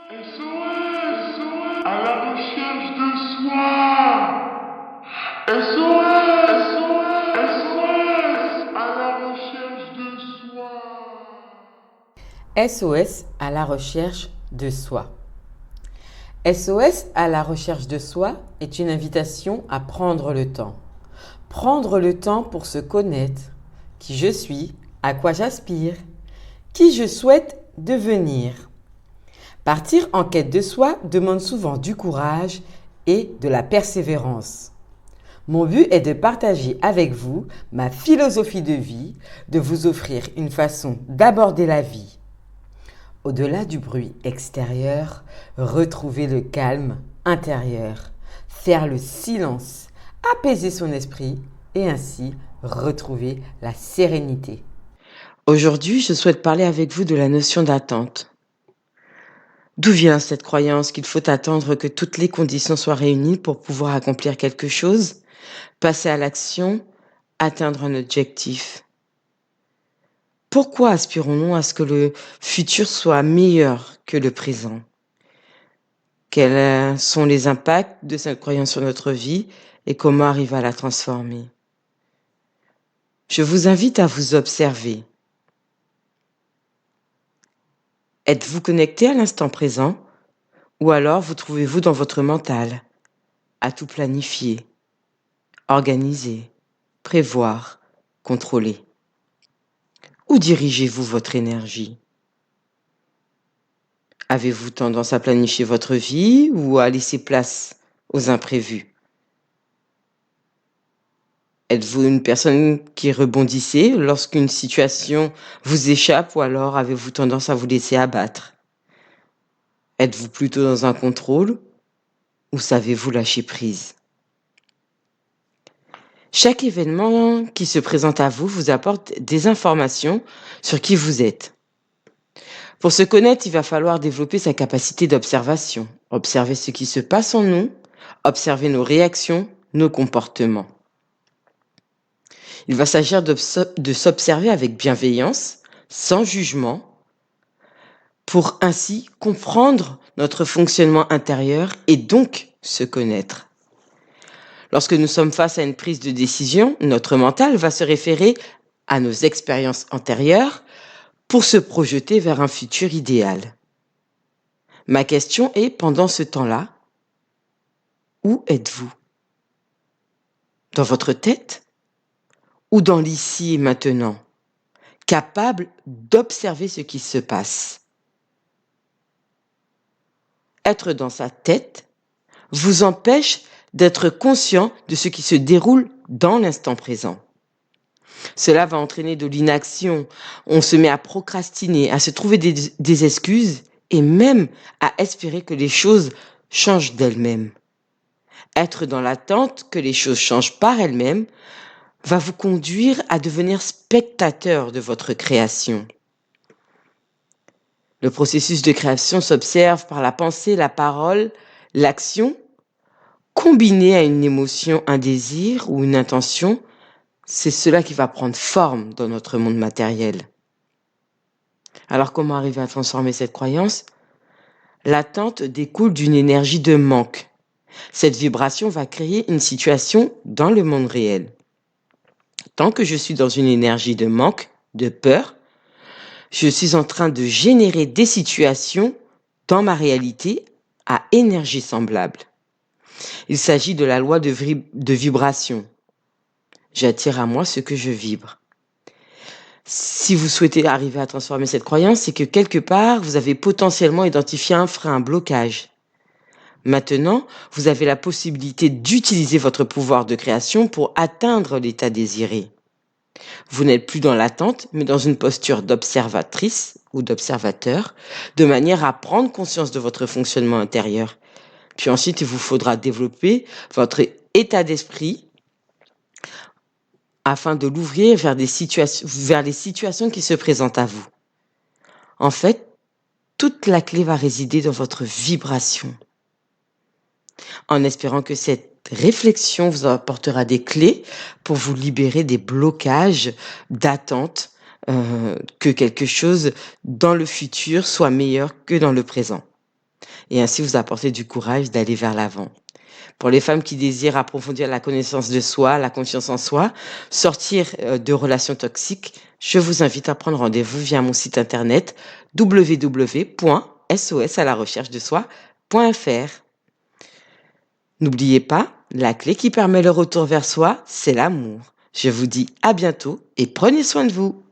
SOS à la recherche de soi. SOS SOS à la recherche de soi. SOS à la recherche de soi. SOS à la recherche de soi est une invitation à prendre le temps. Prendre le temps pour se connaître, qui je suis, à quoi j'aspire, qui je souhaite devenir. Partir en quête de soi demande souvent du courage et de la persévérance. Mon but est de partager avec vous ma philosophie de vie, de vous offrir une façon d'aborder la vie. Au-delà du bruit extérieur, retrouver le calme intérieur, faire le silence, apaiser son esprit et ainsi retrouver la sérénité. Aujourd'hui, je souhaite parler avec vous de la notion d'attente. D'où vient cette croyance qu'il faut attendre que toutes les conditions soient réunies pour pouvoir accomplir quelque chose, passer à l'action, atteindre un objectif? Pourquoi aspirons-nous à ce que le futur soit meilleur que le présent? Quels sont les impacts de cette croyance sur notre vie et comment arriver à la transformer? Je vous invite à vous observer. Êtes-vous connecté à l'instant présent ou alors vous trouvez-vous dans votre mental, à tout planifier, organiser, prévoir, contrôler? Où dirigez-vous votre énergie? Avez-vous tendance à planifier votre vie ou à laisser place aux imprévus? Êtes-vous une personne qui rebondissez lorsqu'une situation vous échappe ou alors avez-vous tendance à vous laisser abattre? Êtes-vous plutôt dans un contrôle ou savez-vous lâcher prise? Chaque événement qui se présente à vous vous apporte des informations sur qui vous êtes. Pour se connaître, il va falloir développer sa capacité d'observation, observer ce qui se passe en nous, observer nos réactions, nos comportements. Il va s'agir de s'observer avec bienveillance, sans jugement, pour ainsi comprendre notre fonctionnement intérieur et donc se connaître. Lorsque nous sommes face à une prise de décision, notre mental va se référer à nos expériences antérieures pour se projeter vers un futur idéal. Ma question est, pendant ce temps-là, où êtes-vous? Dans votre tête ou dans l'ici et maintenant, capable d'observer ce qui se passe? Être dans sa tête vous empêche d'être conscient de ce qui se déroule dans l'instant présent. Cela va entraîner de l'inaction, on se met à procrastiner, à se trouver des excuses et même à espérer que les choses changent d'elles-mêmes. Être dans l'attente que les choses changent par elles-mêmes va vous conduire à devenir spectateur de votre création. Le processus de création s'observe par la pensée, la parole, l'action, combiné à une émotion, un désir ou une intention. C'est cela qui va prendre forme dans notre monde matériel. Alors comment arriver à transformer cette croyance? L'attente découle d'une énergie de manque. Cette vibration va créer une situation dans le monde réel. Tant que je suis dans une énergie de manque, de peur, je suis en train de générer des situations dans ma réalité à énergie semblable. Il s'agit de la loi de vibration. J'attire à moi ce que je vibre. Si vous souhaitez arriver à transformer cette croyance, c'est que quelque part, vous avez potentiellement identifié un frein, un blocage. Maintenant, vous avez la possibilité d'utiliser votre pouvoir de création pour atteindre l'état désiré. Vous n'êtes plus dans l'attente, mais dans une posture d'observatrice ou d'observateur, de manière à prendre conscience de votre fonctionnement intérieur. Puis ensuite, il vous faudra développer votre état d'esprit afin de l'ouvrir vers les situations qui se présentent à vous. En fait, toute la clé va résider dans votre vibration. En espérant que cette réflexion vous apportera des clés pour vous libérer des blocages d'attente, que quelque chose dans le futur soit meilleur que dans le présent. et ainsi vous apporter du courage d'aller vers l'avant. Pour les femmes qui désirent approfondir la connaissance de soi, la confiance en soi, sortir de relations toxiques, je vous invite à prendre rendez-vous via mon site internet www.sosalarecherchedesoi.fr. N'oubliez pas, la clé qui permet le retour vers soi, c'est l'amour. Je vous dis à bientôt et prenez soin de vous.